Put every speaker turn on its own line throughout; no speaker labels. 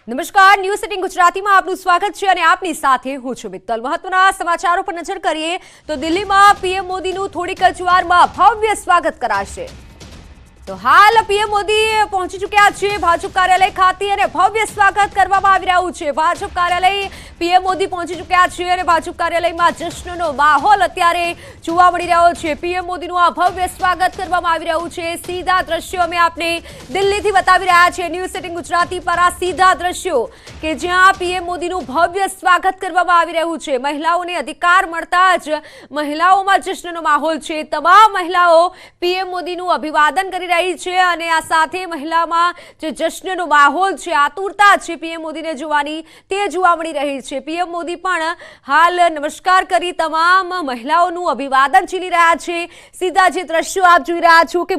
નમસ્કાર, ન્યૂઝ 18 ગુજરાતીમાં આપનું સ્વાગત છે અને આપની સાથે હું છું મિત્તલ। મહત્વના સમાચારો પર નજર કરીએ તો દિલ્હીમાં પીએમ મોદીનું થોડીક જ વારમાં ભવ્ય સ્વાગત કરાશે। તો હાલ પીએમ મોદી પહોંચી ચૂક્યા છે ભાજપ કાર્યાલય ખાતે અને ભવ્ય સ્વાગત કરવામાં આવી રહ્યું છે। ભાજપ કાર્યાલય પીએમ મોદી પહોંચી ચૂક્યા છે અને ભાજપ કાર્યાલયમાં જશ્નનો માહોલ અત્યારે જોવા મળી રહ્યો છે। પીએમ મોદીનું આ ભવ્ય સ્વાગત કરવામાં આવી રહ્યું છે। સીધા દ્રશ્યો અમે આપને દિલ્હીથી બતાવી રહ્યા છે। ન્યૂઝ 18 ગુજરાતી પર આ સીધા દ્રશ્યો કે જ્યાં પીએમ મોદીનું ભવ્ય સ્વાગત કરવામાં આવી રહ્યું છે। મહિલાઓને અધિકાર મળતા જ મહિલાઓમાં જશ્નનો માહોલ છે। તમામ મહિલાઓ પીએમ મોદીનું અભિવાદન કરી रही છે અને આ સાથે મહિલામાં જે જશ્નનો માહોલ છે, આતુરતા છે પીએમ મોદીને જોવાની તે જોવા મળી રહી છે। પીએમ મોદી પણ હાલ નમસ્કાર કરી તમામ મહિલાઓનું અભિવાદન ઝીલી રહ્યા છે। सीधा જે દ્રશ્યો આપ જોઈ રહ્યા છો કે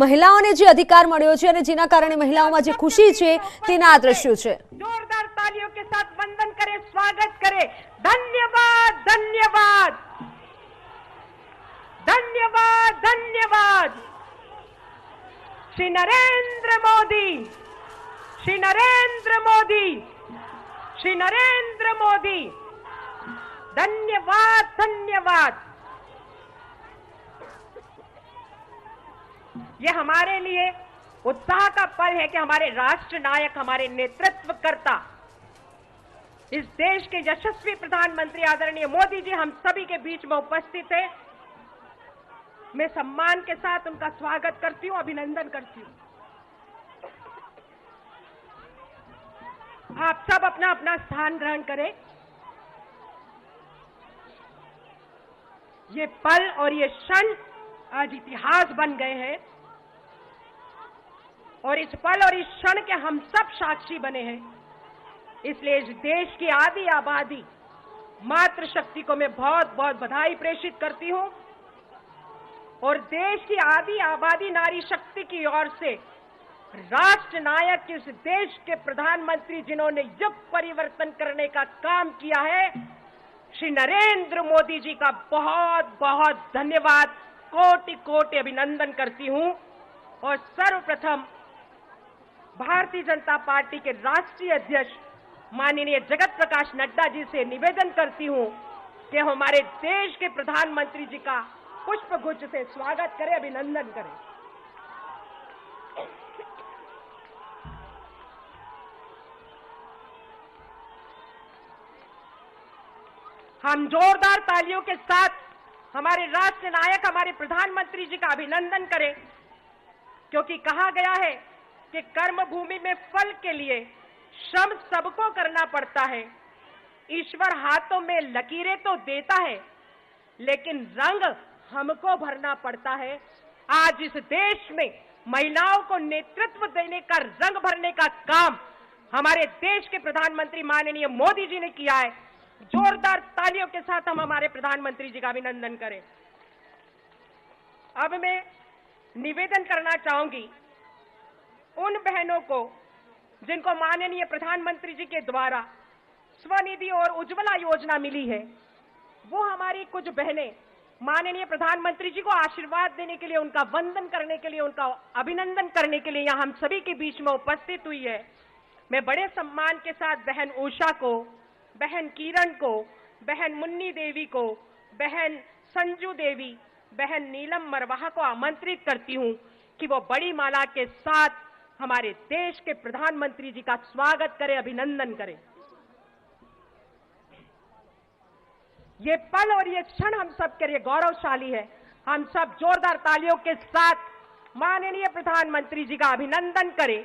મહિલાઓને જે અધિકાર મળ્યો છે અને જેના કારણે મહિલાઓમાં જે ખુશી છે તેના આ દ્રશ્યો છે।
जोरदार तालियों के साथ वंदन करें, स्वागत करें। धन्यवाद, धन्यवाद, धन्यवाद, धन्यवाद। श्री नरेंद्र मोदी, श्री नरेंद्र मोदी, श्री नरेंद्र मोदी, धन्यवाद, धन्यवाद। ये हमारे लिए उत्साह का पल है कि हमारे राष्ट्र नायक, हमारे नेतृत्वकर्ता, इस देश के यशस्वी प्रधानमंत्री आदरणीय मोदी जी हम सभी के बीच में उपस्थित है। मैं सम्मान के साथ उनका स्वागत करती हूं, अभिनंदन करती हूं। आप सब अपना अपना स्थान ग्रहण करें। ये पल और ये क्षण आज इतिहास बन गए हैं और इस पल और इस क्षण के हम सब साक्षी बने हैं। इसलिए इस देश की आधी आबादी मातृशक्ति को मैं बहुत बहुत बधाई प्रेषित करती हूं और देश की आधी आबादी नारी शक्ति की ओर से राष्ट्र नायक, इस देश के प्रधानमंत्री जिन्होंने युग परिवर्तन करने का काम किया है, श्री नरेंद्र मोदी जी का बहुत बहुत धन्यवाद, कोटि कोटि अभिनंदन करती हूं। और सर्वप्रथम भारतीय जनता पार्टी के राष्ट्रीय अध्यक्ष माननीय जगत प्रकाश नड्डा जी से निवेदन करती हूं कि हमारे देश के प्रधानमंत्री जी का पुष्प गुच्छ से स्वागत करें, अभिनंदन करें। हम जोरदार तालियों के साथ हमारे राष्ट्र नायक, हमारे प्रधानमंत्री जी का अभिनंदन करें, क्योंकि कहा गया है कि कर्म भूमि में फल के लिए श्रम सबको करना पड़ता है। ईश्वर हाथों में लकीरें तो देता है, लेकिन रंग हमको भरना पड़ता है। आज इस देश में महिलाओं को नेतृत्व देने का, रंग भरने का काम हमारे देश के प्रधानमंत्री माननीय मोदी जी ने किया है। जोरदार तालियों के साथ हम हमारे प्रधानमंत्री जी का अभिनंदन करें। अब मैं निवेदन करना चाहूंगी उन बहनों को जिनको माननीय प्रधानमंत्री जी के द्वारा स्वनिधि और उज्ज्वला योजना मिली है, वो हमारी कुछ बहनें माननीय प्रधानमंत्री जी को आशीर्वाद देने के लिए, उनका वंदन करने के लिए, उनका अभिनंदन करने के लिए यहां हम सभी के बीच में उपस्थित हुई है। मैं बड़े सम्मान के साथ बहन उषा को, बहन किरण को, बहन मुन्नी देवी को, बहन संजू देवी, बहन नीलम मरवाहा को आमंत्रित करती हूं कि वो बड़ी माला के साथ हमारे देश के प्रधानमंत्री जी का स्वागत करें, अभिनंदन करें। ये पल और ये क्षण हम सब के लिए गौरवशाली है। हम सब जोरदार तालियों के साथ माननीय प्रधानमंत्री जी का अभिनंदन करें,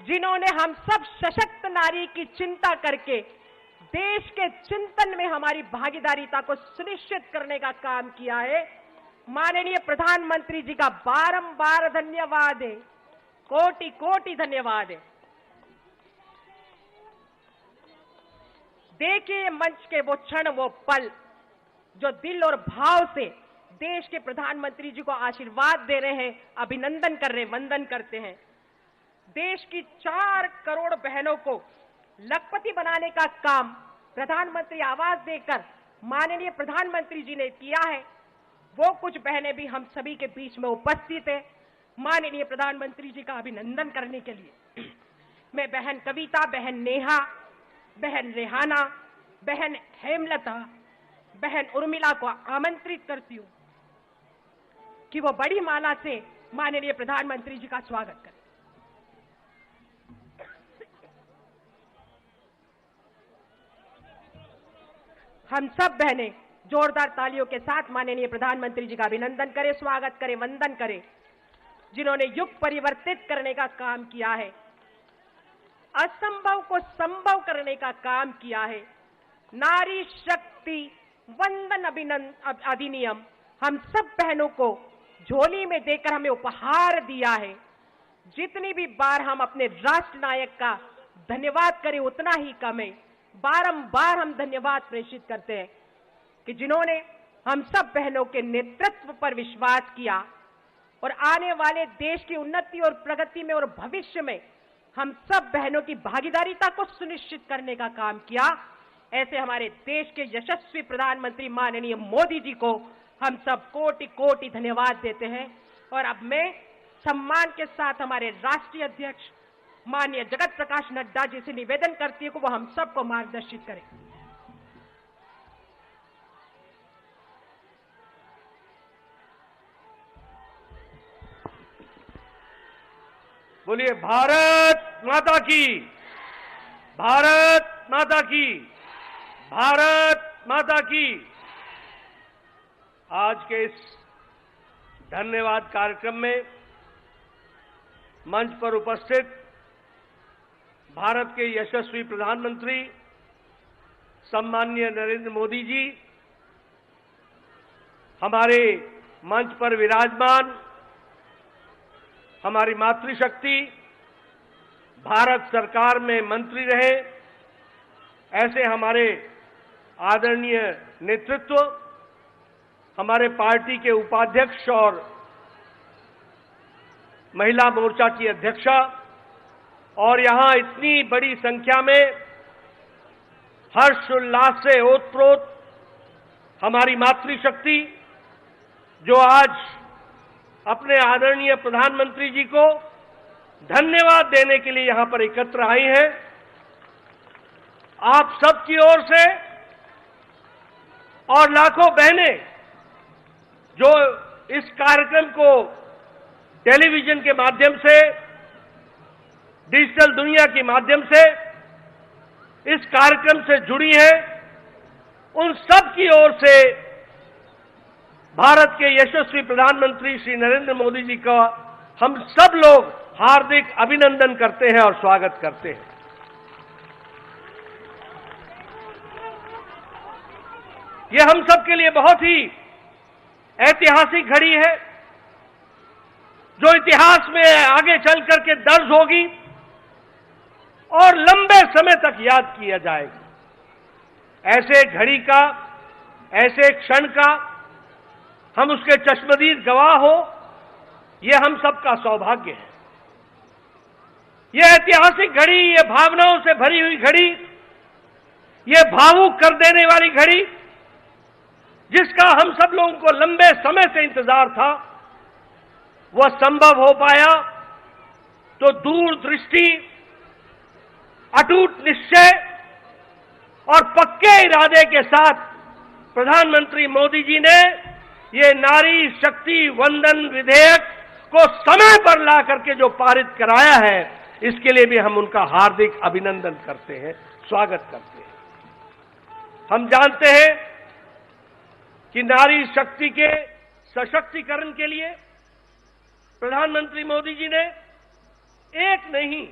जिन्होंने हम सब सशक्त नारी की चिंता करके देश के चिंतन में हमारी भागीदारिता को सुनिश्चित करने का काम किया है। माननीय प्रधानमंत्री जी का बारंबार धन्यवाद है, कोटि कोटि धन्यवाद है। देखिए मंच के वो क्षण, वो पल जो दिल और भाव से देश के प्रधानमंत्री जी को आशीर्वाद दे रहे हैं, अभिनंदन कर रहे हैं, वंदन करते हैं। देश की 4 करोड़ बहनों को लखपति बनाने का काम प्रधानमंत्री आवास देकर माननीय प्रधानमंत्री जी ने किया है। वो कुछ बहनें भी हम सभी के बीच में उपस्थित है माननीय प्रधानमंत्री जी का अभिनंदन करने के लिए। मैं बहन कविता, बहन नेहा, बहन रेहाना, बहन हेमलता, बहन उर्मिला को आमंत्रित करती हूं कि वो बड़ी माला से माननीय प्रधानमंत्री जी का स्वागत करें। हम सब बहनें जोरदार तालियों के साथ माननीय प्रधानमंत्री जी का अभिनंदन करें, स्वागत करें, वंदन करें, जिन्होंने युग परिवर्तित करने का काम किया है, असंभव को संभव करने का काम किया है। नारी शक्ति वंदन अधिनियम हम सब बहनों को झोली में देकर हमें उपहार दिया है। जितनी भी बार हम अपने राष्ट्र नायक का धन्यवाद करें उतना ही कम है। बारंबार हम धन्यवाद प्रेषित करते हैं कि जिन्होंने हम सब बहनों के नेतृत्व पर विश्वास किया और आने वाले देश की उन्नति और प्रगति में और भविष्य में हम सब बहनों की भागीदारिता को सुनिश्चित करने का काम किया। ऐसे हमारे देश के यशस्वी प्रधानमंत्री माननीय मोदी जी को हम सब कोटि कोटि धन्यवाद देते हैं। और अब मैं सम्मान के साथ हमारे राष्ट्रीय अध्यक्ष माननीय जगत प्रकाश नड्डा जी से निवेदन करती हूं कि वो हम सबको मार्गदर्शित करें।
बोलिए भारत माता की, भारत माता की, भारत माता की। आज के इस धन्यवाद कार्यक्रम में मंच पर उपस्थित भारत के यशस्वी प्रधानमंत्री सम्माननीय नरेंद्र मोदी जी, हमारे मंच पर विराजमान हमारी मातृशक्ति, भारत सरकार में मंत्री रहे ऐसे हमारे आदरणीय नेतृत्व, हमारे पार्टी के उपाध्यक्ष और महिला मोर्चा की अध्यक्षा, और यहां इतनी बड़ी संख्या में हर्ष उल्लास से ओतप्रोत हमारी मातृशक्ति जो आज अपने आदरणीय प्रधानमंत्री जी को धन्यवाद देने के लिए यहां पर एकत्र आई हैं। आप सबकी ओर से और लाखों बहनें जो इस कार्यक्रम को टेलीविजन के माध्यम से, डिजिटल दुनिया के माध्यम से इस कार्यक्रम से जुड़ी हैं, उन सब की ओर से भारत के यशस्वी प्रधानमंत्री श्री नरेंद्र मोदी जी का हम सब लोग हार्दिक अभिनंदन करते हैं और स्वागत करते हैं। यह हम सब के लिए बहुत ही ऐतिहासिक घड़ी है जो इतिहास में आगे चल करके दर्ज होगी और लंबे समय तक याद किया जाएगा। ऐसे घड़ी का, ऐसे क्षण का हम उसके चश्मदीद गवाह हो, यह हम सबका सौभाग्य है। यह ऐतिहासिक घड़ी, यह भावनाओं से भरी हुई घड़ी, यह भावुक कर देने वाली घड़ी जिसका हम सब लोगों को लंबे समय से इंतजार था, वह संभव हो पाया तो दूरदृष्टि, अटूट निश्चय और पक्के इरादे के साथ प्रधानमंत्री मोदी जी ने ये नारी शक्ति वंदन विधेयक को समय पर ला करके जो पारित कराया है, इसके लिए भी हम उनका हार्दिक अभिनंदन करते हैं, स्वागत करते हैं। हम जानते हैं कि नारी शक्ति के सशक्तिकरण के लिए प्रधानमंत्री मोदी जी ने एक नहीं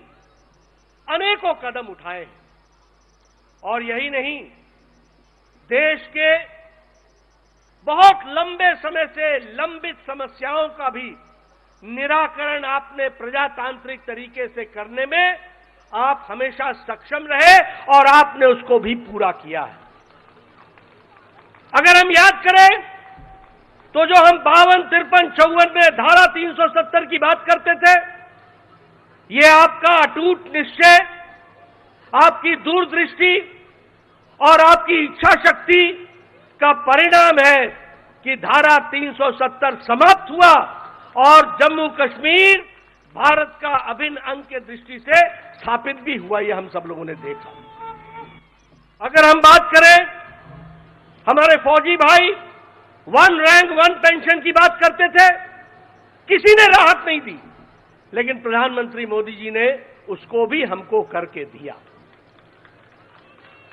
अनेकों कदम उठाए हैं। और यही नहीं, देश के बहुत लंबे समय से लंबित समस्याओं का भी निराकरण आपने प्रजातांत्रिक तरीके से करने में आप हमेशा सक्षम रहे और आपने उसको भी पूरा किया है। अगर हम याद करें तो जो हम 52, 53, 54 में धारा 370 की बात करते थे, ये आपका अटूट निश्चय, आपकी दूरदृष्टि और आपकी इच्छा शक्ति का परिणाम है कि धारा 370 समाप्त हुआ और जम्मू कश्मीर भारत का अभिन्न अंग के दृष्टि से स्थापित भी हुआ, ये हम सब लोगों ने देखा। अगर हम बात करें, हमारे फौजी भाई 1 रैंक 1 पेंशन की बात करते थे, किसी ने राहत नहीं दी, लेकिन प्रधानमंत्री मोदी जी ने उसको भी हमको करके दिया।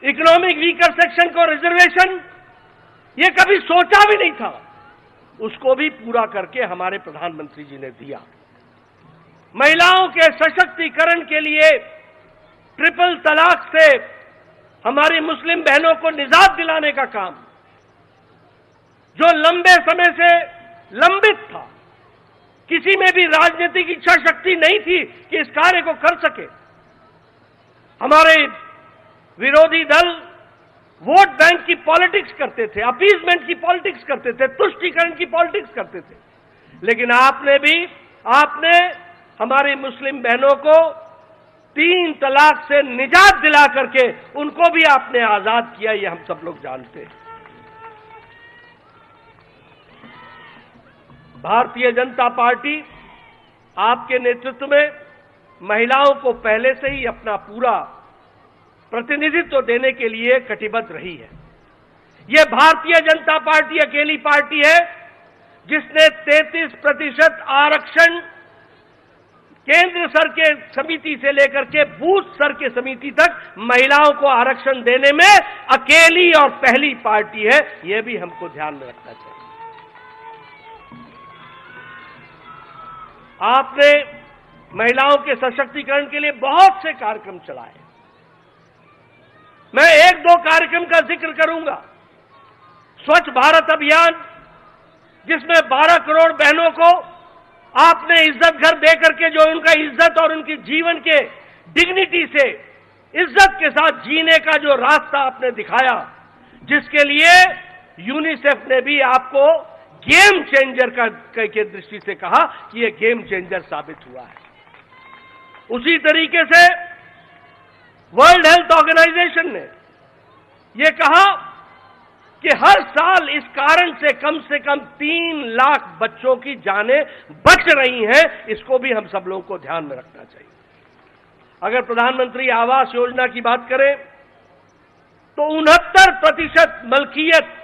इकोनॉमिक वीकर सेक्शन को रिजर्वेशन, ये कभी सोचा भी नहीं था, उसको भी पूरा करके हमारे प्रधानमंत्री जी ने दिया। महिलाओं के सशक्तिकरण के लिए ट्रिपल तलाक से हमारी मुस्लिम बहनों को निजात दिलाने का काम, जो लंबे समय से लंबित था, किसी में भी राजनीतिक इच्छा शक्ति नहीं थी कि इस कार्य को कर सके। हमारे विरोधी दल वोट बैंक की पॉलिटिक्स करते थे, अपीजमेंट की पॉलिटिक्स करते थे, तुष्टीकरण की पॉलिटिक्स करते थे, लेकिन आपने हमारी मुस्लिम बहनों को 3 तलाक से निजात दिला करके उनको भी आपने आजाद किया, ये हम सब लोग जानते हैं। भारतीय जनता पार्टी आपके नेतृत्व में महिलाओं को पहले से ही अपना पूरा प्रतिनिधित्व देने के लिए कटिबद्ध रही है। यह भारतीय जनता पार्टी अकेली पार्टी है जिसने 33% आरक्षण केंद्र स्तर के समिति से लेकर के बूथ स्तर के समिति तक महिलाओं को आरक्षण देने में अकेली और पहली पार्टी है। यह भी हमको ध्यान में रखना चाहिए। आपने महिलाओं के सशक्तिकरण के लिए बहुत से कार्यक्रम चलाए। मैं 1-2 कार्यक्रम का जिक्र करूंगा। स्वच्छ भारत अभियान, जिसमें 12 करोड़ बहनों को आपने इज्जत घर दे करके, जो उनका इज्जत और उनकी जीवन के डिग्निटी से इज्जत के साथ जीने का जो रास्ता आपने दिखाया, जिसके लिए यूनिसेफ ने भी आपको गेम चेंजर के दृष्टि से कहा कि यह गेम चेंजर साबित हुआ है। उसी तरीके से वर्ल्ड हेल्थ ऑर्गेनाइजेशन ने यह कहा कि हर साल इस कारण से कम 3 लाख बच्चों की जानें बच रही हैं। इसको भी हम सब लोगों को ध्यान में रखना चाहिए। अगर प्रधानमंत्री आवास योजना की बात करें तो 69% मलकियत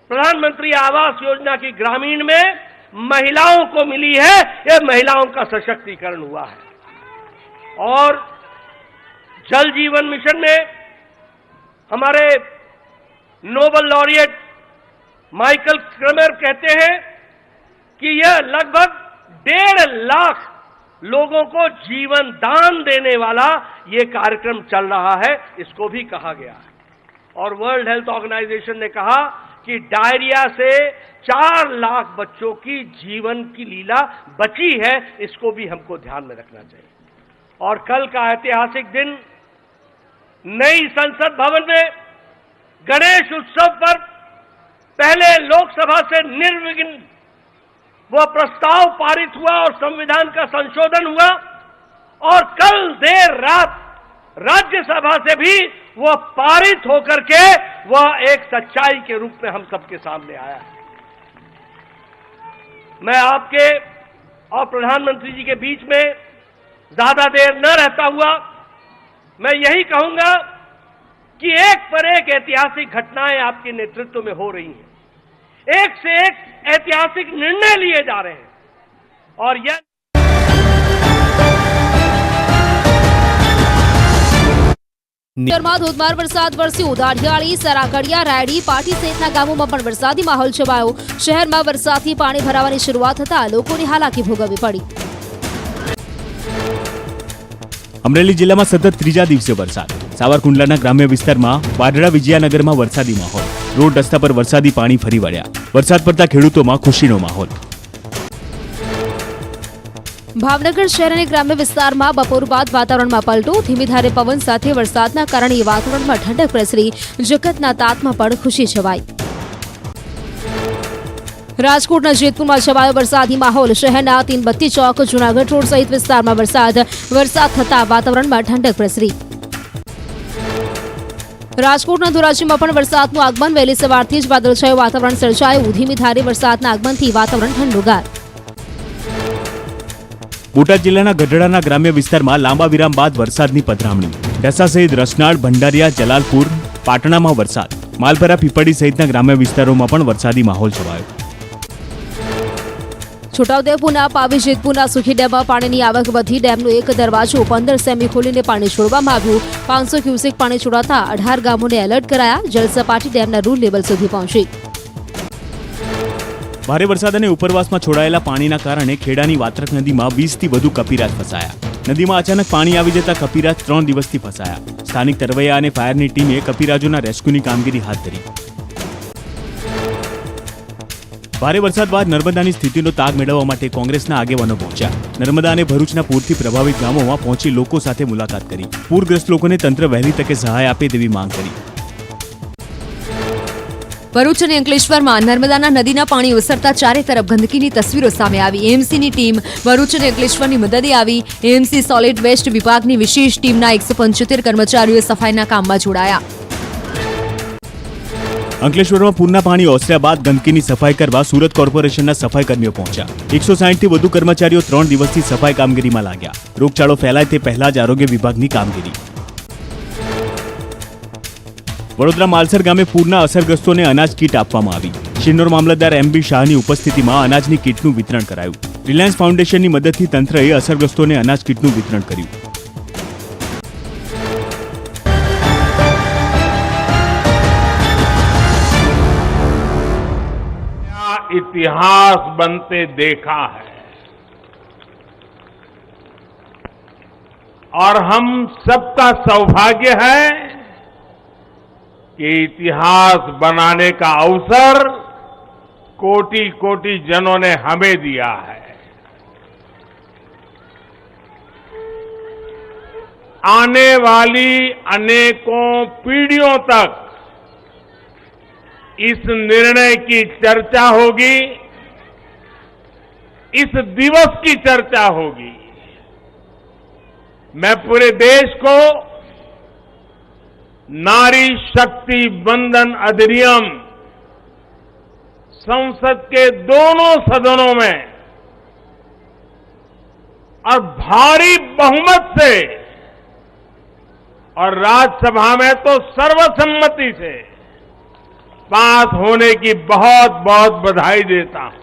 प्रधानमंत्री आवास योजना की ग्रामीण में महिलाओं को मिली है। यह महिलाओं का सशक्तिकरण हुआ है। और जल जीवन मिशन में हमारे नोबेल लॉरिएट माइकल क्रमर कहते हैं कि यह लगभग 1.5 लाख लोगों को जीवन दान देने वाला यह कार्यक्रम चल रहा है। इसको भी कहा गया है। और वर्ल्ड हेल्थ ऑर्गेनाइजेशन ने कहा कि डायरिया से 4 लाख बच्चों की जीवन की लीला बची है। इसको भी हमको ध्यान में रखना चाहिए। और कल का ऐतिहासिक दिन, नई संसद भवन में गणेश उत्सव पर पहले लोकसभा से निर्विघ्न वह प्रस्ताव पारित हुआ और संविधान का संशोधन हुआ, और कल देर रात राज्यसभा से भी वह पारित होकर के वह एक सच्चाई के रूप में हम सबके सामने आया है। मैं आपके और प्रधानमंत्री जी के बीच में ज्यादा देर न रहता हुआ मैं यही कहूंगा कि एक पर एक ऐतिहासिक घटनाएं आपके नेतृत्व में हो रही हैं। एक से एक ऐतिहासिक निर्णय लिए जा रहे हैं। और यह
શહેરમાં ધોધમાર વરસાદ વરસ્યો। દાઢિયાળી, સરાકડિયા, રાયડી, પાટી સહિતના ગામોમાં પણ વરસાદી માહોલ છવાયો। શહેરમાં વરસાદથી પાણી ભરાવાની શરૂઆત થતા લોકોને હાલાકી ભોગવવી પડી।
અમરેલી જિલ્લામાં સતત 3જા દિવસે વરસાદ। સાવરકુંડલાના ગ્રામ્ય વિસ્તારમાં વાડડા વિજયાનગરમાં વરસાદી માહોલ। રોડ રસ્તા પર વરસાદી પાણી ફરી વળ્યા। વરસાદ પડતા ખેડૂતોમાં ખુશીનો માહોલ।
ભાવનગર શહેર અને ગ્રામ્ય વિસ્તારમાં બપોર બાદ વાતાવરણમાં પલટો। ધીમી ધારે પવન સાથે વરસાદના કારણે વાતાવરણમાં ઠંડક પ્રસરી। જગતના તાતમાં પણ ખુશી છવાઈ। રાજકોટના જેતપુરમાં છવાયો વરસાદી માહોલ। શહેરના તીનબત્તી ચોક, જૂનાગઢ રોડ સહિત વિસ્તારમાં વરસાદ થતા વાતાવરણમાં ઠંડક પ્રસરી। રાજકોટના ધોરાજીમાં પણ વરસાદનું આગમન। વહેલી સવારથી જ વાદળછાયું વાતાવરણ સર્જાયું। ધીમી ધારે વરસાદના આગમનથી વાતાવરણ ઠંડુગાર।
બોટાદ જિલ્લાના ગઢડાના ગ્રામ્ય વિસ્તારમાં લાંબા વિરામ બાદ વરસાદની પધરામણી. ઢસા સહિત રસનાળ, ભંડારિયા, જલાલપુર, પાટણામાં વરસાદ. માલપરા, પીપળી સહિતના ગ્રામ્ય વિસ્તારોમાં પણ વરસાદી માહોલ છવાયો.
છોટાઉદેપુરના પાવી જેતપુરના સુખી ડેમમાં પાણીની આવક વધી. ડેમનો એક દરવાજો 15 સેમી ખોલીને પાણી છોડવામાં આવ્યું. 500 ક્યુસેક પાણી છોડાતા 18 ગામોને એલર્ટ કરાયા. જળસપાટી ડેમના રૂલ લેવલ સુધી પહોંચી.
ભારે વરસાદ અને ઉપરવાસમાં છોડાયેલા પાણીના કારણે ખેડાની વાત્રક નદીમાં 20 થી વધુ કપિરાજ ફસાયા. નદીમાં અચાનક પાણી આવી જતા કપિરાજ 3 દિવસથી ફસાયા. સ્થાનિક તરવૈયા અને ફાયરની ટીમે કપિરાજોના રેસ્ક્યુની કામગીરી હાથ ધરી. ભારે વરસાદ બાદ નર્મદાની સ્થિતિનો તાગ મેળવવા માટે કોંગ્રેસના આગેવાનો પહોંચ્યા. નર્મદા અને ભરૂચના પૂરથી પ્રભાવિત ગામોમાં પહોંચી લોકો સાથે મુલાકાત કરી. પૂરગ્રસ્ત લોકોને તંત્ર વહેલી તકે સહાય આપે તેવી માંગ કરી.
ભરૂચ અને અંકલેશ્વરમાં નર્મદાના નદીના પાણી ઓસરતા ચારે તરફ ગંદકીની તસવીરો સામે આવી. એએમસીની ટીમ ભરૂચ અને અંકલેશ્વરની મદદે આવી. એએમસી સોલિડ વેસ્ટ વિભાગની વિશેષ ટીમના 175 કર્મચારીઓ સફાઈના કામમાં જોડાયા.
અંકલેશ્વરમાં પૂરના પાણી ઓસર્યા બાદ ગંદકીની સફાઈ કરવા સુરત કોર્પોરેશનના સફાઈ કર્મીઓ પહોંચ્યા. 160 થી વધુ કર્મચારીઓ 3 દિવસથી સફાઈ કામગીરીમાં લાગ્યા. રોગચાળો ફેલાય તે પહેલા જ આરોગ્ય વિભાગની કામગીરી. વડોદરા માલસર ગામે પૂરના અસરગ્રસ્તોને અનાજ કીટ આપવામાં આવી. શિનોર મામલતદાર એમબી શાહની ઉપસ્થિતિમાં અનાજની કીટનું વિતરણ કરાયું. રિલાયન્સ ફાઉન્ડેશનની મદદથી તંત્રએ અસરગ્રસ્તોને અનાજ કીટનું વિતરણ કર્યું.
इतिहास बनते देखा है और हम सबका सौभाग्य है कि इतिहास बनाने का अवसर कोटि कोटि जनों ने हमें दिया है. आने वाली अनेकों पीढ़ियों तक इस निर्णय की चर्चा होगी, इस दिवस की चर्चा होगी. मैं पूरे देश को नारी शक्ति वंदन अधिनियम संसद के दोनों सदनों में और भारी बहुमत से और राज्यसभा में तो सर्वसम्मति से पास होने की बहुत बहुत बधाई देता हूं.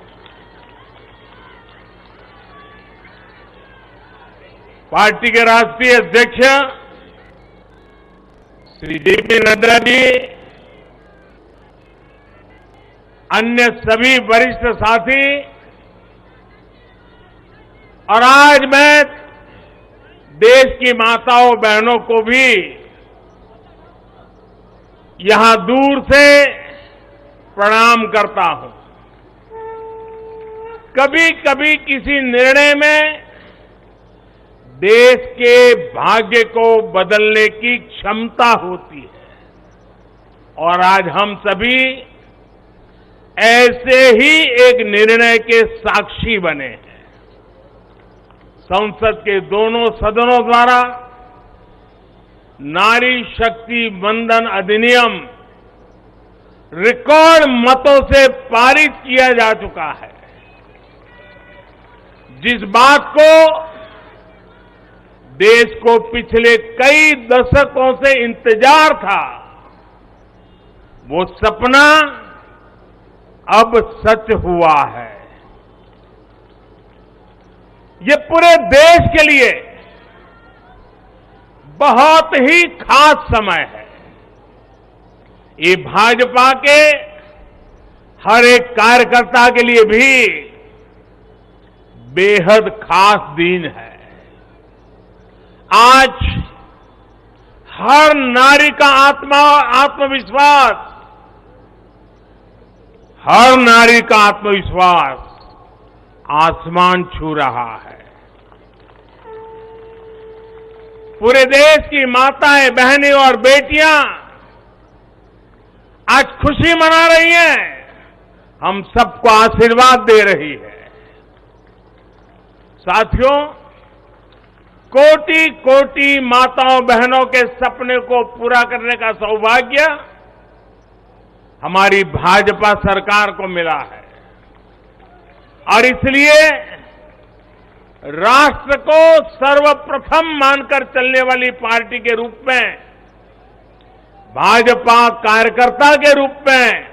पार्टी के राष्ट्रीय अध्यक्ष श्री जेपी नड्डा जी, अन्य सभी वरिष्ठ साथी और आज मैं देश की माताओं बहनों को भी यहां दूर से प्रणाम करता हूं. कभी कभी किसी निर्णय में देश के भाग्य को बदलने की क्षमता होती है और आज हम सभी ऐसे ही एक निर्णय के साक्षी बने हैं. संसद के दोनों सदनों द्वारा नारी शक्ति वंदन अधिनियम रिकॉर्ड मतों से पारित किया जा चुका है. जिस बात को देश को पिछले कई दशकों से इंतजार था, वो सपना अब सच हुआ है. ये पूरे देश के लिए बहुत ही खास समय है. ये भाजपा के हर एक कार्यकर्ता के लिए भी बेहद खास दिन है. आज हर नारी का आत्मविश्वास, हर नारी का आत्मविश्वास आसमान छू रहा है. पूरे देश की माताएं, बहनें और बेटियां आज खुशी मना रही हैं, हम सबको आशीर्वाद दे रही है. साथियों, कोटि कोटि माताओं बहनों के सपने को पूरा करने का सौभाग्य हमारी भाजपा सरकार को मिला है और इसलिए राष्ट्र को सर्वप्रथम मानकर चलने वाली पार्टी के रूप में, भाजपा कार्यकर्ता के रूप में,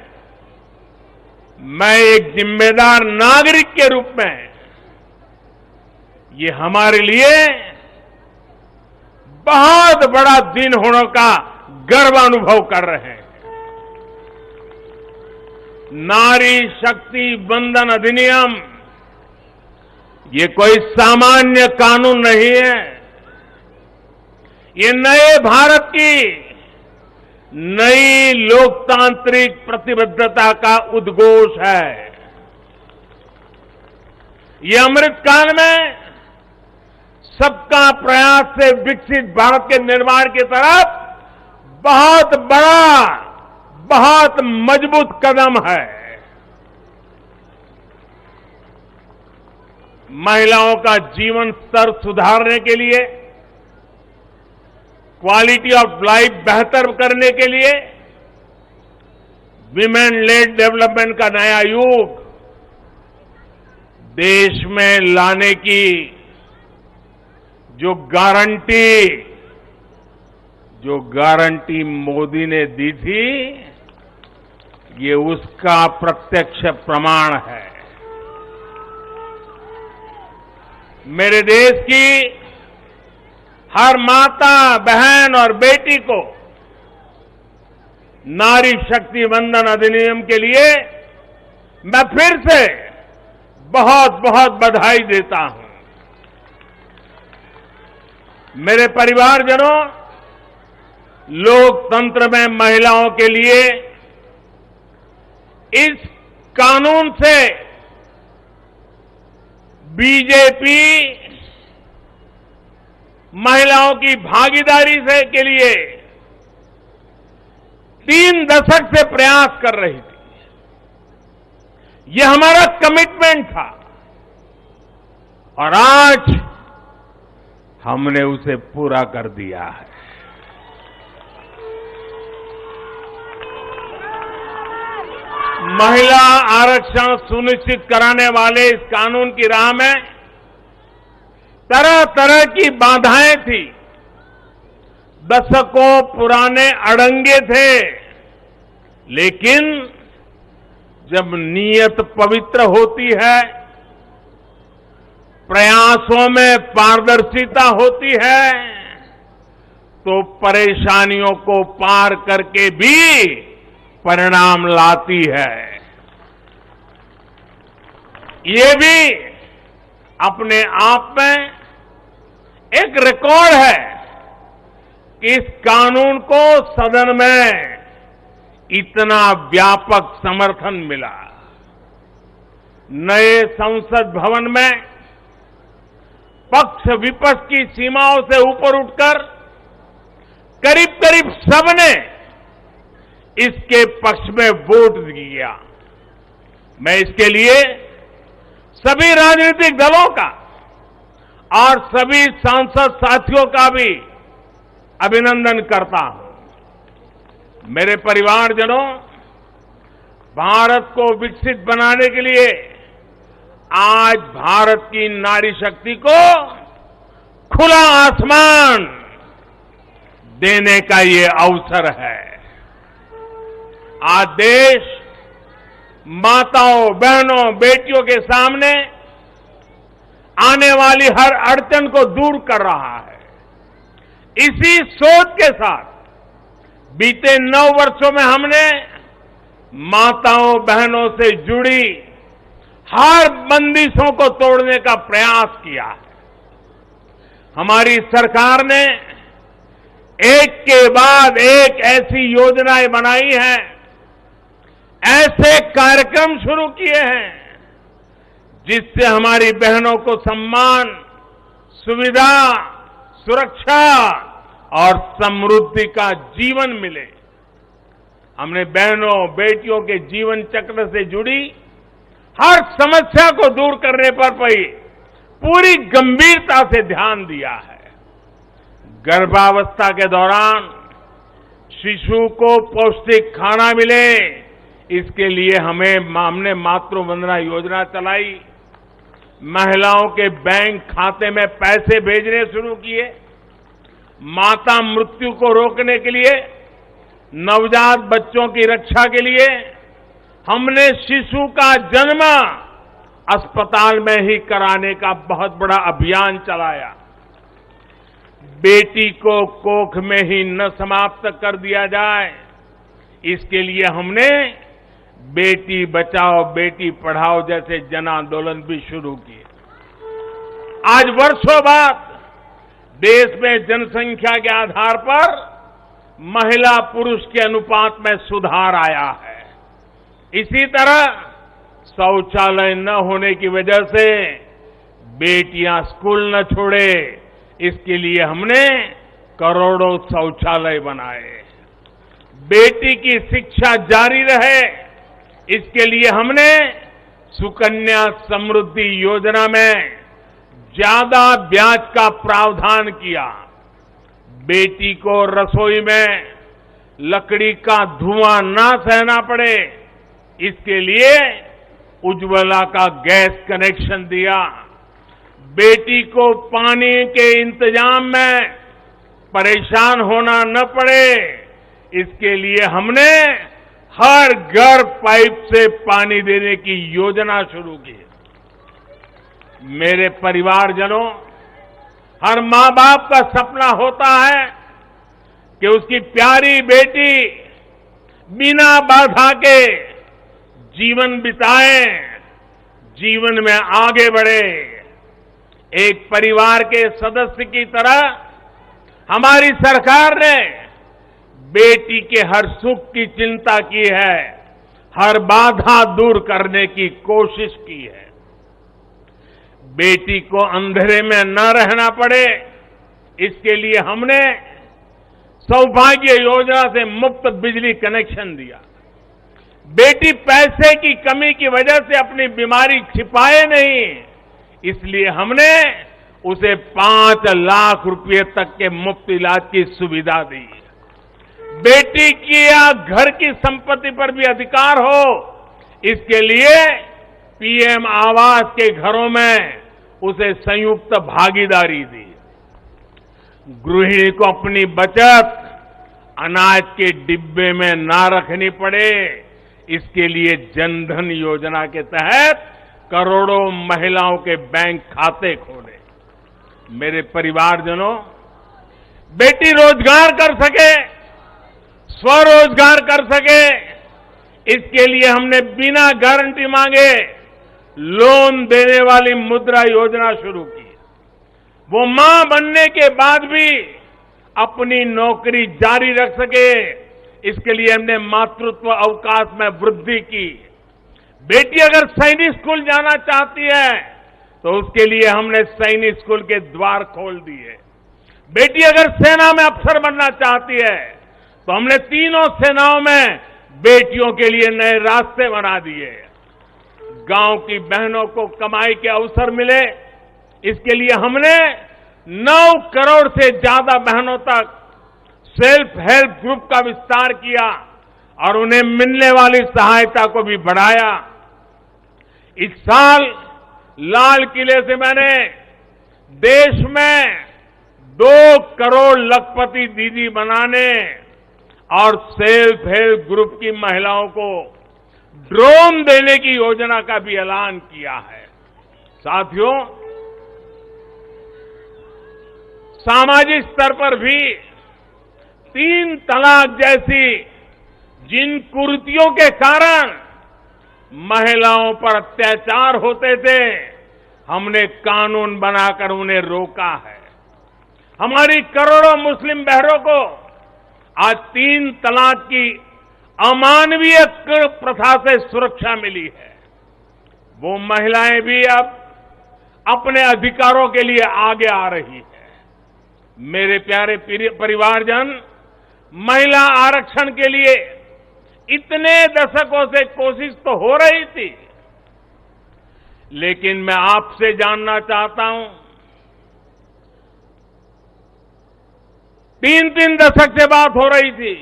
मैं एक जिम्मेदार नागरिक के रूप में, ये हमारे लिए बहुत बड़ा दिन होने का गर्व अनुभव कर रहे हैं। नारी शक्ति वंदन अधिनियम ये कोई सामान्य कानून नहीं है। ये नए भारत की नई लोकतांत्रिक प्रतिबद्धता का उद्घोष है। ये अमृतकाल में सबका प्रयास से विकसित भारत के निर्माण की तरफ बहुत बड़ा, बहुत मजबूत कदम है। महिलाओं का जीवन स्तर सुधारने के लिए, क्वालिटी ऑफ लाइफ बेहतर करने के लिए विमेन लेड डेवलपमेंट का नया युग देश में लाने की जो गारंटी मोदी ने दी थी, ये उसका प्रत्यक्ष प्रमाण है। मेरे देश की हर माता, बहन और बेटी को नारी शक्ति वंदन अधिनियम के लिए मैं फिर से बहुत बहुत बधाई देता हूं। मेरे परिवारजनों, लोकतंत्र में महिलाओं के लिए इस कानून से बीजेपी महिलाओं की भागीदारी से के लिए 3 दशक से प्रयास कर रही थी। यह हमारा कमिटमेंट था और आज हमने उसे पूरा कर दिया है। महिला आरक्षण सुनिश्चित कराने वाले इस कानून की राह में तरह तरह की बाधाएं थी, दशकों पुराने अड़ंगे थे, लेकिन जब नीयत पवित्र होती है, प्रयासों में पारदर्शिता होती है, तो परेशानियों को पार करके भी परिणाम लाती है। ये भी अपने आप में एक रिकॉर्ड है कि इस कानून को सदन में इतना व्यापक समर्थन मिला। नए संसद भवन में पक्ष विपक्ष की सीमाओं से ऊपर उठकर करीब करीब सबने इसके पक्ष में वोट दिया। मैं इसके लिए सभी राजनीतिक दलों का और सभी सांसद साथियों का भी अभिनंदन करता हूं। मेरे परिवारजनों, भारत को विकसित बनाने के लिए आज भारत की नारी शक्ति को खुला आसमान देने का ये अवसर है। आज देश माताओं, बहनों, बेटियों के सामने आने वाली हर अड़चन को दूर कर रहा है। इसी सोच के साथ बीते 9 वर्षों में हमने माताओं, बहनों से जुड़ी हर बंदिशों को तोड़ने का प्रयास किया है। हमारी सरकार ने एक के बाद एक ऐसी योजनाएं बनाई हैं, ऐसे कार्यक्रम शुरू किए हैं जिससे हमारी बहनों को सम्मान, सुविधा, सुरक्षा और समृद्धि का जीवन मिले। हमने बहनों, बेटियों के जीवन चक्र से जुड़ी हर समस्या को दूर करने पर पूरी गंभीरता से ध्यान दिया है। गर्भावस्था के दौरान शिशु को पौष्टिक खाना मिले, इसके लिए हमने मातृ वंदना योजना चलाई। महिलाओं के बैंक खाते में पैसे भेजने शुरू किए। माता मृत्यु को रोकने के लिए, नवजात बच्चों की रक्षा के लिए हमने शिशु का जन्म अस्पताल में ही कराने का बहुत बड़ा अभियान चलाया। बेटी को कोख में ही न समाप्त कर दिया जाए, इसके लिए हमने बेटी बचाओ बेटी पढ़ाओ जैसे जन आंदोलन भी शुरू किए। आज वर्षों बाद देश में जनसंख्या के आधार पर महिला पुरुष के अनुपात में सुधार आया है। इसी तरह शौचालय न होने की वजह से बेटियां स्कूल न छोड़े, इसके लिए हमने करोड़ों शौचालय बनाए। बेटी की शिक्षा जारी रहे, इसके लिए हमने सुकन्या समृद्धि योजना में ज्यादा ब्याज का प्रावधान किया। बेटी को रसोई में लकड़ी का धुआं ना सहना पड़े, इसके लिए उज्ज्वला का गैस कनेक्शन दिया। बेटी को पानी के इंतजाम में परेशान होना न पड़े, इसके लिए हमने हर घर पाइप से पानी देने की योजना शुरू की। मेरे परिवारजनों, हर मां बाप का सपना होता है कि उसकी प्यारी बेटी बिना बाधा के जीवन बिताए, जीवन में आगे बढ़े। एक परिवार के सदस्य की तरह हमारी सरकार ने बेटी के हर सुख की चिंता की है, हर बाधा दूर करने की कोशिश की है। बेटी को अंधेरे में न रहना पड़े, इसके लिए हमने सौभाग्य योजना से मुफ्त बिजली कनेक्शन दिया। बेटी पैसे की कमी की वजह से अपनी बीमारी छिपाए नहीं, इसलिए हमने उसे 5 लाख रुपए तक के मुफ्त इलाज की सुविधा दी। बेटी की या घर की संपत्ति पर भी अधिकार हो, इसके लिए पीएम आवास के घरों में उसे संयुक्त भागीदारी दी। गृहिणी को अपनी बचत अनाज के डिब्बे में ना रखनी पड़े, इसके लिए जनधन योजना के तहत करोड़ों महिलाओं के बैंक खाते खोले। मेरे परिवारजनों, बेटी रोजगार कर सके, स्वरोजगार कर सके, इसके लिए हमने बिना गारंटी मांगे लोन देने वाली मुद्रा योजना शुरू की। वो मां बनने के बाद भी अपनी नौकरी जारी रख सके, इसके लिए हमने मातृत्व अवकाश में वृद्धि की। बेटी अगर सैनिक स्कूल जाना चाहती है तो उसके लिए हमने सैनिक स्कूल के द्वार खोल दिए। बेटी अगर सेना में अफसर बनना चाहती है तो हमने तीनों सेनाओं में बेटियों के लिए नए रास्ते बना दिए। गांव की बहनों को कमाई के अवसर मिले, इसके लिए हमने 9 करोड़ से ज्यादा बहनों तक सेल्फ हेल्प ग्रुप का विस्तार किया और उन्हें मिलने वाली सहायता को भी बढ़ाया। इस साल लाल किले से मैंने देश में 2 करोड़ लखपति दीदी बनाने और सेल्फ हेल्प ग्रुप की महिलाओं को ड्रोन देने की योजना का भी ऐलान किया है। साथियों, सामाजिक स्तर पर भी 3 तलाक जैसी जिन कुरीतियों के कारण महिलाओं पर अत्याचार होते थे, हमने कानून बनाकर उन्हें रोका है। हमारी करोड़ों मुस्लिम बहनों को आज 3 तलाक की अमानवीय प्रथा से सुरक्षा मिली है। वो महिलाएं भी अब अपने अधिकारों के लिए आगे आ रही है। मेरे प्यारे परिवारजन, महिला आरक्षण के लिए इतने दशकों से कोशिश तो हो रही थी, लेकिन मैं आपसे जानना चाहता हूं, 3 दशक से बात हो रही थी,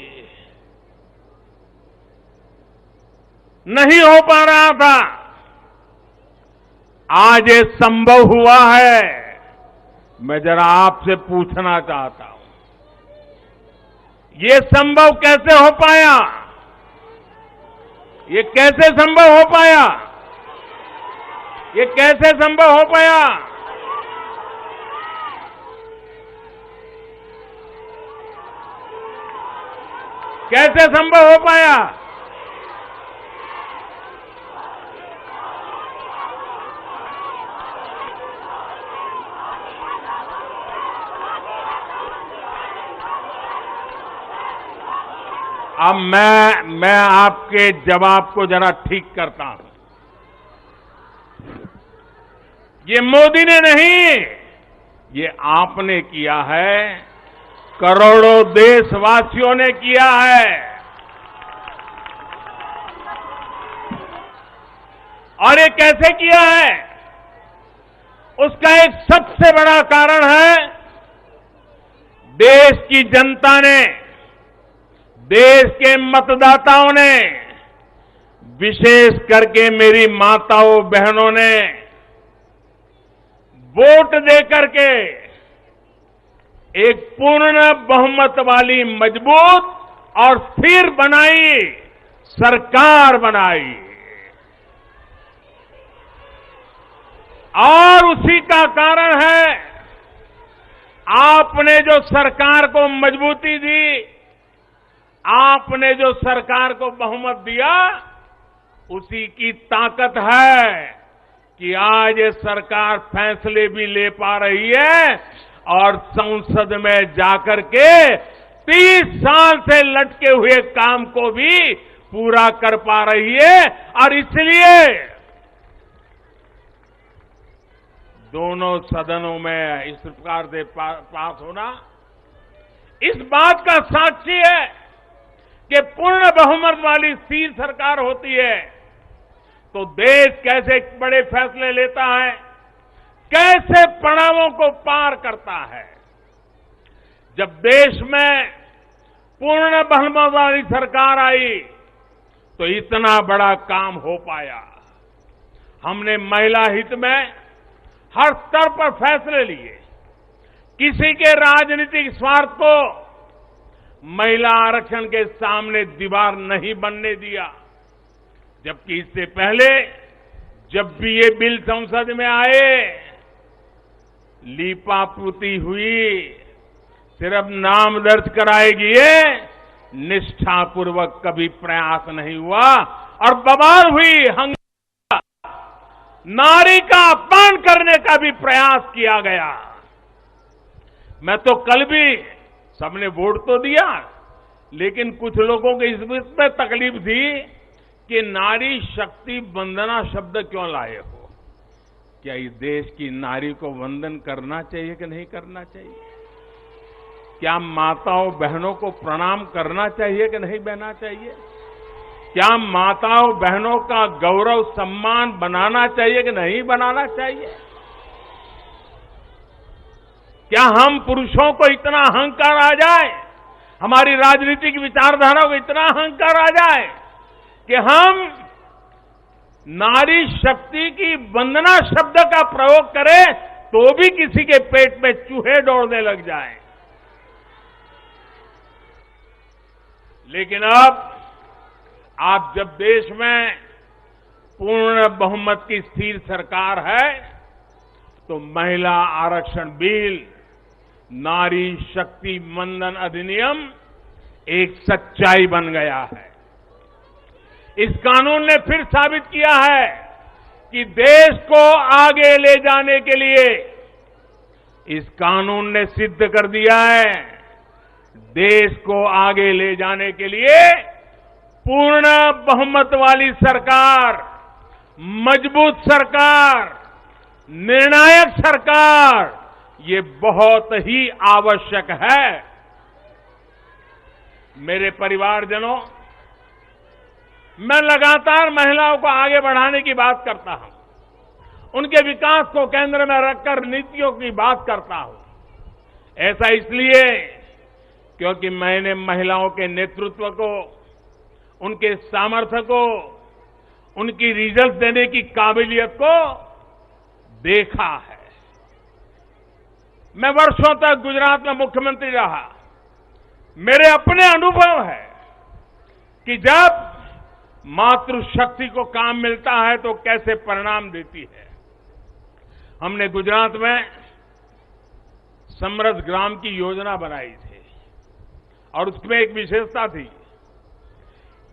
नहीं हो पा रहा था। आज ये संभव हुआ है। मैं जरा आपसे पूछना चाहता हूं, ये संभव कैसे हो पाया? ये कैसे संभव हो पाया? ये कैसे संभव हो पाया? कैसे संभव हो पाया? अब मैं आपके जवाब को जरा ठीक करता हूं। ये मोदी ने नहीं, ये आपने किया है, करोड़ों देशवासियों ने किया है। और ये कैसे किया है? उसका एक सबसे बड़ा कारण है, देश की जनता ने, देश के मतदाताओं ने, विशेष करके मेरी माताओं बहनों ने वोट दे करके एक पूर्ण बहुमत वाली मजबूत और स्थिर बनाई सरकार बनाई। और उसी का कारण है, आपने जो सरकार को मजबूती दी, आपने जो सरकार को बहुमत दिया, उसी की ताकत है कि आज ये सरकार फैसले भी ले पा रही है और संसद में जाकर के 30 साल से लटके हुए काम को भी पूरा कर पा रही है। और इसलिए दोनों सदनों में इस प्रकार से पास होना इस बात का साक्षी है कि पूर्ण बहुमत वाली स्थिर सरकार होती है तो देश कैसे बड़े फैसले लेता है, कैसे पड़ावों को पार करता है। जब देश में पूर्ण बहुमत वाली सरकार आई तो इतना बड़ा काम हो पाया। हमने महिला हित में हर स्तर पर फैसले लिए, किसी के राजनीतिक स्वार्थ को महिला आरक्षण के सामने दीवार नहीं बनने दिया। जबकि इससे पहले जब भी ये बिल संसद में आए, लीपापोती हुई, सिर्फ नाम दर्ज कराएगी, ये निष्ठापूर्वक कभी प्रयास नहीं हुआ और बवाल हुई, हंगामा, नारी का अपमान करने का भी प्रयास किया गया। मैं तो कल भी, सबने वोट तो दिया, लेकिन कुछ लोगों को इसमें तकलीफ थी कि नारी शक्ति वंदना शब्द क्यों लाए हो। क्या इस देश की नारी को वंदन करना चाहिए कि नहीं करना चाहिए? क्या माताओं बहनों को प्रणाम करना चाहिए कि नहीं बहना चाहिए? क्या माताओं बहनों का गौरव सम्मान बनाना चाहिए कि नहीं बनाना चाहिए? क्या हम पुरुषों को इतना अहंकार आ जाए, हमारी राजनीतिक विचारधारा को इतना अहंकार आ जाए कि हम नारी शक्ति की वंदना शब्द का प्रयोग करें तो भी किसी के पेट में चूहे दौड़ने लग जाएं? लेकिन अब आप जब देश में पूर्ण बहुमत की स्थिर सरकार है तो महिला आरक्षण बिल, नारी शक्ति वंदन अधिनियम एक सच्चाई बन गया है। इस कानून ने फिर साबित किया है कि देश को आगे ले जाने के लिए, इस कानून ने सिद्ध कर दिया है, देश को आगे ले जाने के लिए पूर्ण बहुमत वाली सरकार, मजबूत सरकार, निर्णायक सरकार, ये बहुत ही आवश्यक है। मेरे परिवारजनों, मैं लगातार महिलाओं को आगे बढ़ाने की बात करता हूं, उनके विकास को केंद्र में रखकर नीतियों की बात करता हूं। ऐसा इसलिए क्योंकि मैंने महिलाओं के नेतृत्व को, उनके सामर्थ्य को, उनकी रिजल्ट देने की काबिलियत को देखा है। मैं वर्षों तक गुजरात में मुख्यमंत्री रहा। मेरे अपने अनुभव है कि जब मातृशक्ति को काम मिलता है तो कैसे परिणाम देती है। हमने गुजरात में समृद्ध ग्राम की योजना बनाई थी और उसमें एक विशेषता थी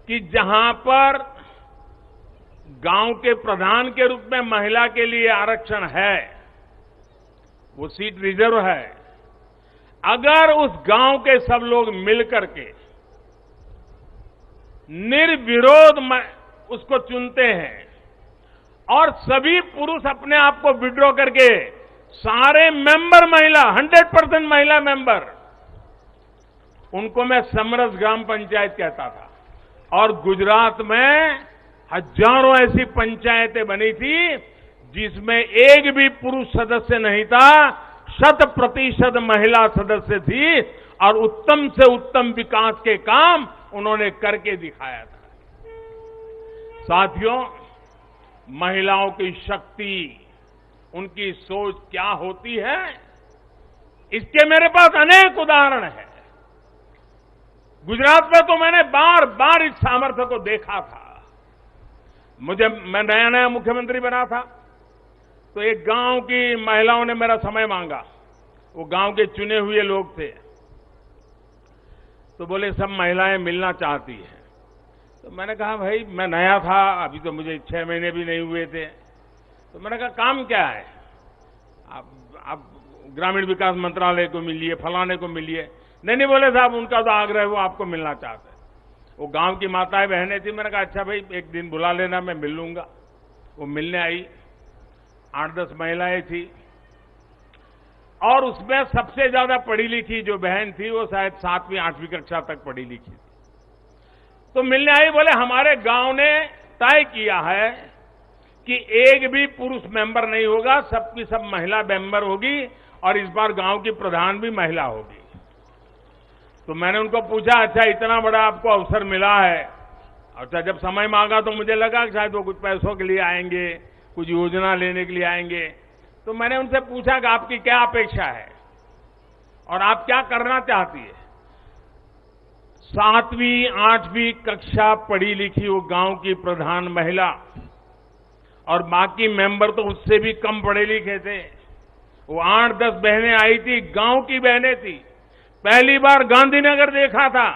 कि जहां पर गांव के प्रधान के रूप में महिला के लिए आरक्षण है, वो सीट रिजर्व है, अगर उस गांव के सब लोग मिलकर के निर्विरोध उसको चुनते हैं और सभी पुरुष अपने आप को विड्रॉ करके सारे मेंबर महिला 100% महिला मेंबर, उनको मैं समरस ग्राम पंचायत कहता था। और गुजरात में हजारों ऐसी पंचायतें बनी थी जिसमें एक भी पुरुष सदस्य नहीं था, 100% महिला सदस्य थी और उत्तम से उत्तम विकास के काम उन्होंने करके दिखाया था। साथियों, महिलाओं की शक्ति, उनकी सोच क्या होती है, इसके मेरे पास अनेक उदाहरण हैं। गुजरात में तो मैंने बार बार इस सामर्थ्य को देखा था। मैं नया नया मुख्यमंत्री बना था तो एक गांव की महिलाओं ने मेरा समय मांगा। वो गांव के चुने हुए लोग थे, तो बोले सब महिलाएं मिलना चाहती हैं। तो मैंने कहा भाई मैं नया था, अभी तो मुझे 6 महीने भी नहीं हुए थे। तो मैंने कहा काम क्या है, आप ग्रामीण विकास मंत्रालय को मिलिए, फलाने को मिलिए। नहीं बोले साहब उनका तो आग्रह है, वो आपको मिलना चाहते हैं। वो गांव की माताएं बहनें थी। मैंने कहा अच्छा भाई एक दिन बुला लेना, मैं मिल लूंगा। वो मिलने आई, 8-10 महिलाएं थी और उसमें सबसे ज्यादा पढ़ी लिखी जो बहन थी वो शायद 7वीं 8वीं कक्षा तक पढ़ी लिखी थी। तो मिलने आई, बोले हमारे गांव ने तय किया है कि एक भी पुरुष मेंबर नहीं होगा, सबकी सब महिला मेंबर होगी और इस बार गांव की प्रधान भी महिला होगी। तो मैंने उनको पूछा अच्छा इतना बड़ा आपको अवसर मिला है। अच्छा जब समय मांगा तो मुझे लगा कि शायद वो कुछ पैसों के लिए आएंगे, कुछ योजना लेने के लिए आएंगे। तो मैंने उनसे पूछा कि आपकी क्या अपेक्षा है और आप क्या करना चाहती है। 7वीं 8वीं कक्षा पढ़ी लिखी वो गांव की प्रधान महिला और बाकी मेंबर तो उससे भी कम पढ़े लिखे थे। वो 8-10 बहनें आई थी, गांव की बहनें थी। पहली बार गांधीनगर देखा था।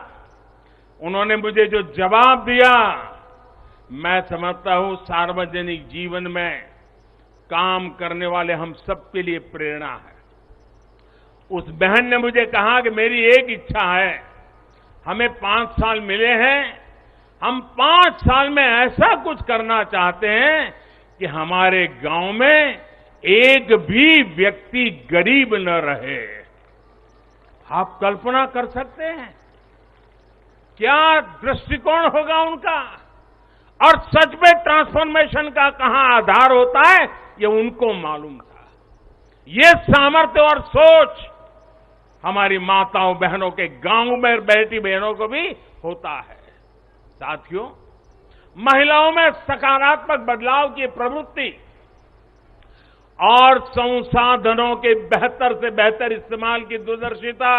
उन्होंने मुझे जो जवाब दिया, मैं समझता हूं सार्वजनिक जीवन में काम करने वाले हम सबके लिए प्रेरणा है। उस बहन ने मुझे कहा कि मेरी एक इच्छा है, हमें 5 साल मिले हैं, हम 5 साल में ऐसा कुछ करना चाहते हैं कि हमारे गांव में एक भी व्यक्ति गरीब न रहे। आप कल्पना कर सकते हैं क्या दृष्टिकोण होगा उनका। और सच में ट्रांसफॉर्मेशन का कहां आधार होता है ये उनको मालूम था। ये सामर्थ्य और सोच हमारी माताओं बहनों के गांव में बैठी बहनों को भी होता है। साथियों, महिलाओं में सकारात्मक बदलाव की प्रवृत्ति और संसाधनों के बेहतर से बेहतर इस्तेमाल की दूरदर्शिता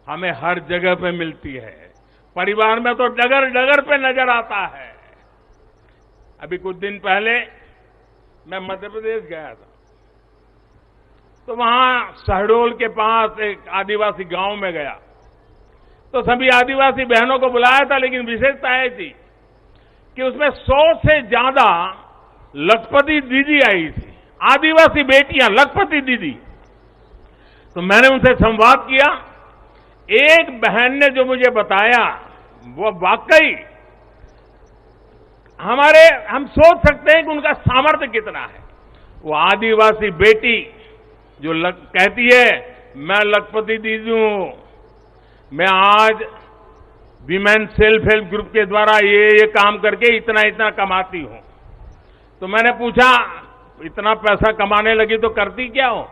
हमें हर जगह पे मिलती है। परिवार में तो डगर डगर पे नजर आता है। अभी कुछ दिन पहले मैं मध्य प्रदेश गया था, तो वहां शहडोल के पास एक आदिवासी गांव में गया तो सभी आदिवासी बहनों को बुलाया था, लेकिन विशेषता यह थी कि उसमें 100 से ज्यादा लखपति दीदी आई थी, आदिवासी बेटियां लखपति दीदी। तो मैंने उनसे संवाद किया। एक बहन ने जो मुझे बताया वो वाकई हम सोच सकते हैं कि उनका सामर्थ्य कितना है। वो आदिवासी बेटी जो कहती है मैं लखपति दीदी हूं, मैं आज विमेन सेल्फ हेल्प ग्रुप के द्वारा ये काम करके इतना इतना कमाती हूं। तो मैंने पूछा इतना पैसा कमाने लगी तो करती क्या हो।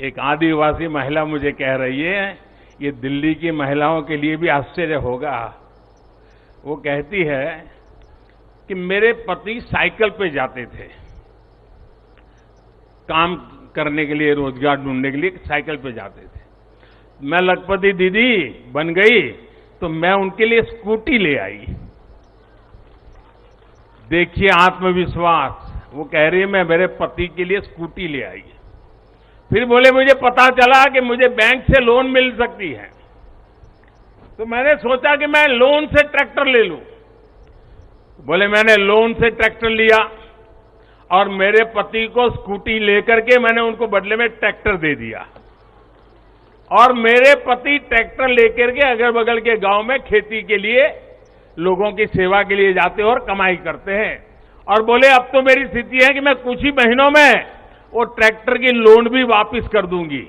एक आदिवासी महिला मुझे कह रही है, ये दिल्ली की महिलाओं के लिए भी आश्चर्य होगा। वो कहती है कि मेरे पति साइकिल पे जाते थे काम करने के लिए, रोजगार ढूंढने के लिए साइकिल पे जाते थे। मैं लखपति दीदी बन गई तो मैं उनके लिए स्कूटी ले आई। देखिए आत्मविश्वास, वो कह रही है मैं मेरे पति के लिए स्कूटी ले आई। फिर बोले मुझे पता चला कि मुझे बैंक से लोन मिल सकती है, तो मैंने सोचा कि मैं लोन से ट्रैक्टर ले लूं। बोले मैंने लोन से ट्रैक्टर लिया और मेरे पति को स्कूटी लेकर के मैंने उनको बदले में ट्रैक्टर दे दिया, और मेरे पति ट्रैक्टर लेकर के अगल बगल के गांव में खेती के लिए, लोगों की सेवा के लिए जाते हैं और कमाई करते हैं। और बोले अब तो मेरी स्थिति है कि मैं कुछ ही महीनों में वो ट्रैक्टर की लोन भी वापस कर दूंगी।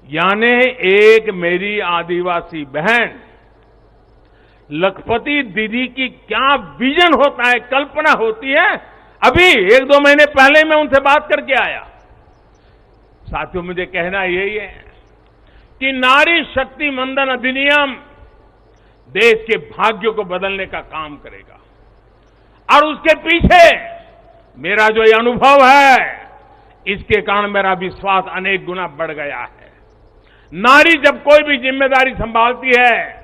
यानी एक मेरी आदिवासी बहन लखपति दीदी की क्या विजन होता है, कल्पना होती है। अभी 1-2 महीने पहले मैं उनसे बात करके आया। साथियों, मुझे कहना यही है कि नारी शक्ति मंदन अधिनियम देश के भाग्यों को बदलने का काम करेगा, और उसके पीछे मेरा जो ये अनुभव है, इसके कारण मेरा विश्वास अनेक गुना बढ़ गया है। नारी जब कोई भी जिम्मेदारी संभालती है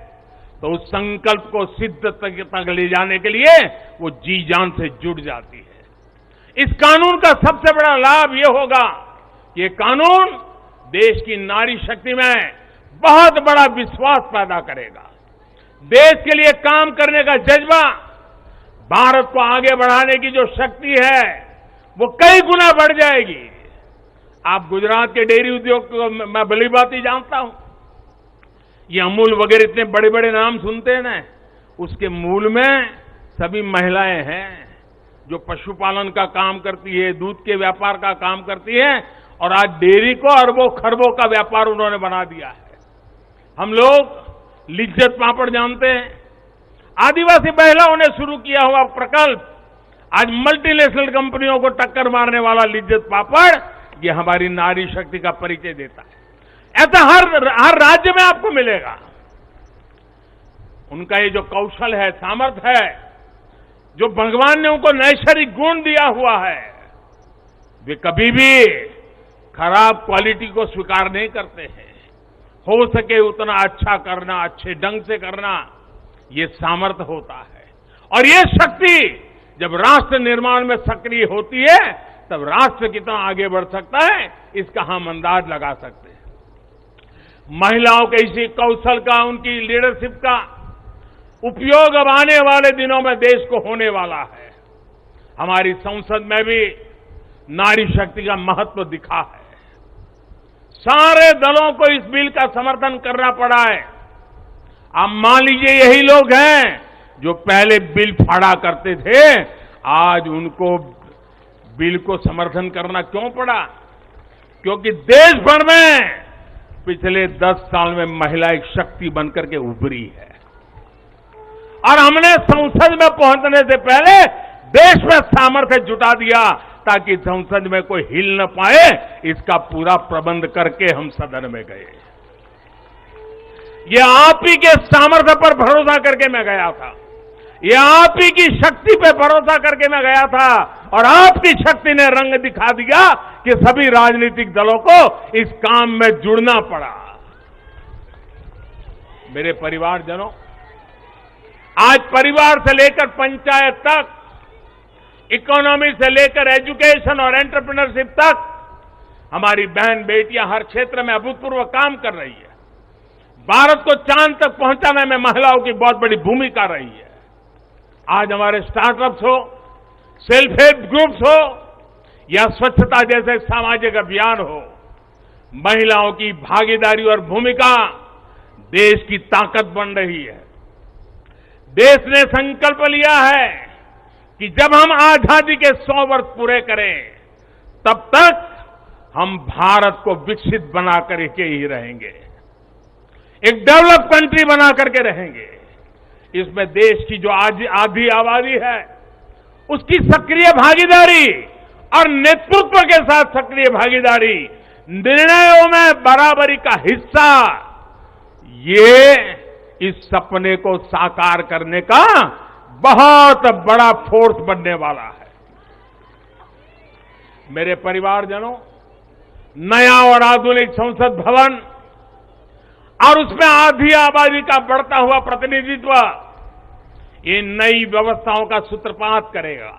तो उस संकल्प को सिद्ध तक ले जाने के लिए वो जी जान से जुट जाती है। इस कानून का सबसे बड़ा लाभ ये होगा कि ये कानून देश की नारी शक्ति में बहुत बड़ा विश्वास पैदा करेगा। देश के लिए काम करने का जज्बा, भारत को आगे बढ़ाने की जो शक्ति है वो कई गुना बढ़ जाएगी। आप गुजरात के डेयरी उद्योग को मैं भली बात ही जानता हूं। ये अमूल वगैरह इतने बड़े बड़े नाम सुनते हैं ना, उसके मूल में सभी महिलाएं हैं जो पशुपालन का काम करती है, दूध के व्यापार का काम करती है, और आज डेयरी को अरबों खरबों का व्यापार उन्होंने बना दिया है। हम लोग लिज्जत पापड़ जानते हैं, आदिवासी महिलाओं ने शुरू किया हुआ प्रकल्प आज मल्टीनेशनल कंपनियों को टक्कर मारने वाला लिज्जत पापड़, ये हमारी नारी शक्ति का परिचय देता है। ऐसा हर राज्य में आपको मिलेगा। उनका ये जो कौशल है, सामर्थ्य है, जो भगवान ने उनको नैसर्गिक गुण दिया हुआ है, वे कभी भी खराब क्वालिटी को स्वीकार नहीं करते हैं। हो सके उतना अच्छा करना, अच्छे ढंग से करना, ये सामर्थ्य होता है। और ये शक्ति जब राष्ट्र निर्माण में सक्रिय होती है, तब राष्ट्र कितना आगे बढ़ सकता है, इसका हम अंदाज लगा सकते हैं। महिलाओं के इसी कौशल का, उनकी लीडरशिप का उपयोग अब आने वाले दिनों में देश को होने वाला है। हमारी संसद में भी नारी शक्ति का महत्व दिखा है। सारे दलों को इस बिल का समर्थन करना पड़ा है। आप मान लीजिए यही लोग हैं जो पहले बिल फाड़ा करते थे, आज उनको बिल को समर्थन करना क्यों पड़ा? क्योंकि देश भर में पिछले 10 साल में महिला एक शक्ति बनकर के उभरी है, और हमने संसद में पहुंचने से पहले देश में सामर्थ्य जुटा दिया ताकि संसद में कोई हिल न पाए। इसका पूरा प्रबंध करके हम सदन में गए। ये आप ही के सामर्थ्य पर भरोसा करके मैं गया था, ये आप ही की शक्ति पे भरोसा करके मैं गया था, और आपकी शक्ति ने रंग दिखा दिया कि सभी राजनीतिक दलों को इस काम में जुड़ना पड़ा। मेरे परिवारजनों, आज परिवार से लेकर पंचायत तक, इकोनॉमी से लेकर एजुकेशन और एंटरप्रेन्योरशिप तक हमारी बहन बेटियां हर क्षेत्र में अभूतपूर्व काम कर रही है। भारत को चांद तक पहुंचाने में महिलाओं की बहुत बड़ी भूमिका रही है। आज हमारे स्टार्टअप्स हो, सेल्फ हेल्प ग्रुप्स हो, या स्वच्छता जैसे सामाजिक अभियान हो, महिलाओं की भागीदारी और भूमिका देश की ताकत बन रही है। देश ने संकल्प लिया है कि जब हम आजादी के 100 वर्ष पूरे करें, तब तक हम भारत को विकसित बना करके ही रहेंगे, एक डेवलप कंट्री बना करके रहेंगे। इसमें देश की जो आधी आबादी है, उसकी सक्रिय भागीदारी और नेतृत्व के साथ सक्रिय भागीदारी, निर्णयों में बराबरी का हिस्सा, ये इस सपने को साकार करने का बहुत बड़ा फोर्स बनने वाला है। मेरे परिवारजनों, नया और आधुनिक संसद भवन और उसमें आधी आबादी का बढ़ता हुआ प्रतिनिधित्व, ये नई व्यवस्थाओं का सूत्रपात करेगा।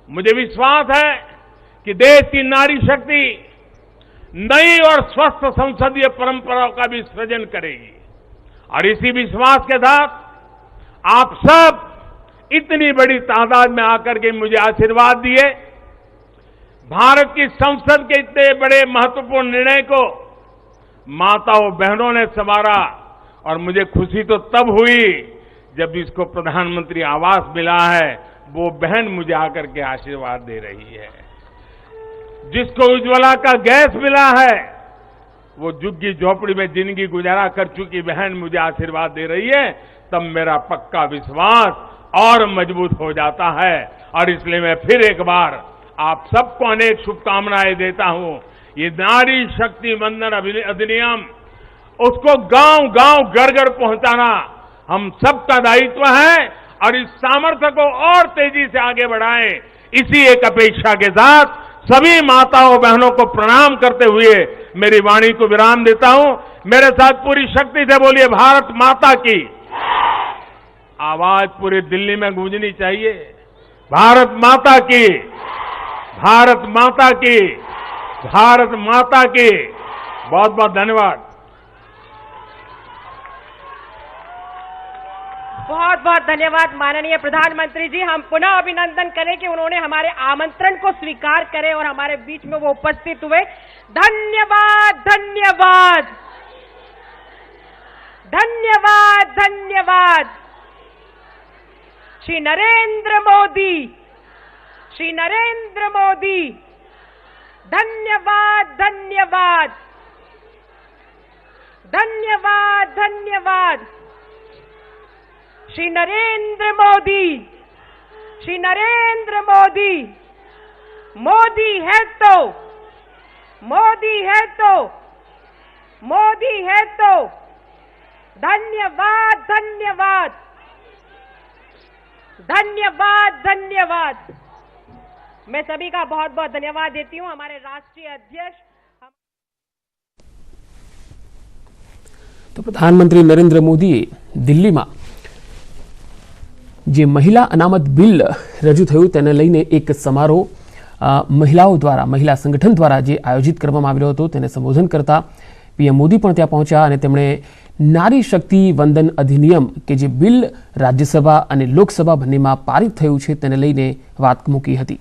मुझे विश्वास है कि देश की नारी शक्ति नई और स्वस्थ संसदीय परंपराओं का भी सृजन करेगी। और इसी विश्वास के साथ आप सब इतनी बड़ी तादाद में आकर के मुझे आशीर्वाद दिए। भारत की संसद के इतने बड़े महत्वपूर्ण निर्णय को माताओं बहनों ने संवारा और मुझे खुशी तो तब हुई जब इसको प्रधानमंत्री आवास मिला है, वो बहन मुझे आकर के आशीर्वाद दे रही है। जिसको उज्ज्वला का गैस मिला है, वो झुग्गी झोपड़ी में जिंदगी गुजारा कर चुकी बहन मुझे आशीर्वाद दे रही है, तब मेरा पक्का विश्वास और मजबूत हो जाता है। और इसलिए मैं फिर एक बार आप सबको अनेक शुभकामनाएं देता हूं। ये नारी शक्ति वंदन अधिनियम, उसको गांव गांव घर घर पहुंचाना हम सबका दायित्व है और इस सामर्थ्य को और तेजी से आगे बढ़ाएं। इसी एक अपेक्षा के साथ सभी माताओं बहनों को प्रणाम करते हुए मेरी वाणी को विराम देता हूं। मेरे साथ पूरी शक्ति से बोलिए, भारत माता की। आवाज पूरी दिल्ली में गूंजनी चाहिए, भारत माता की, भारत माता की, भारत माता की। बहुत बहुत धन्यवाद।
बहुत बहुत धन्यवाद माननीय प्रधानमंत्री जी। हम पुनः अभिनंदन करें कि उन्होंने हमारे आमंत्रण को स्वीकार करे और हमारे बीच में वो उपस्थित हुए। धन्यवाद, धन्यवाद, धन्यवाद, धन्यवाद। श्री नरेंद्र मोदी, श्री नरेंद्र मोदी, धन्यवाद, धन्यवाद, धन्यवाद, धन्यवाद। श्री नरेंद्र मोदी, श्री नरेंद्र मोदी। मोदी है तो, मोदी है तो, मोदी है तो। धन्यवाद, धन्यवाद, धन्यवाद, धन्यवाद। मैं सभी का बहुत बहुत धन्यवाद देती हूं। हमारे राष्ट्रीय अध्यक्ष
तो प्रधानमंत्री नरेंद्र मोदीए दिल्लीમાં જે મહિલા અનામત બિલ રજૂ થયું તેને લઈને એક સમારોહ મહિલાઓ દ્વારા, મહિલા સંગઠન દ્વારા જે આયોજિત કરવામાં આવ્યો હતો તેને સંબોધન કરતા પીએમ મોદી પણ ત્યાં પહોંચ્યા અને તેમણે નારી શક્તિ વંદન અધિનિયમ કે જે બિલ રાજ્યસભા અને લોકસભા બંનેમાં પારિત થયું છે તેને લઈને વાત મૂકી હતી।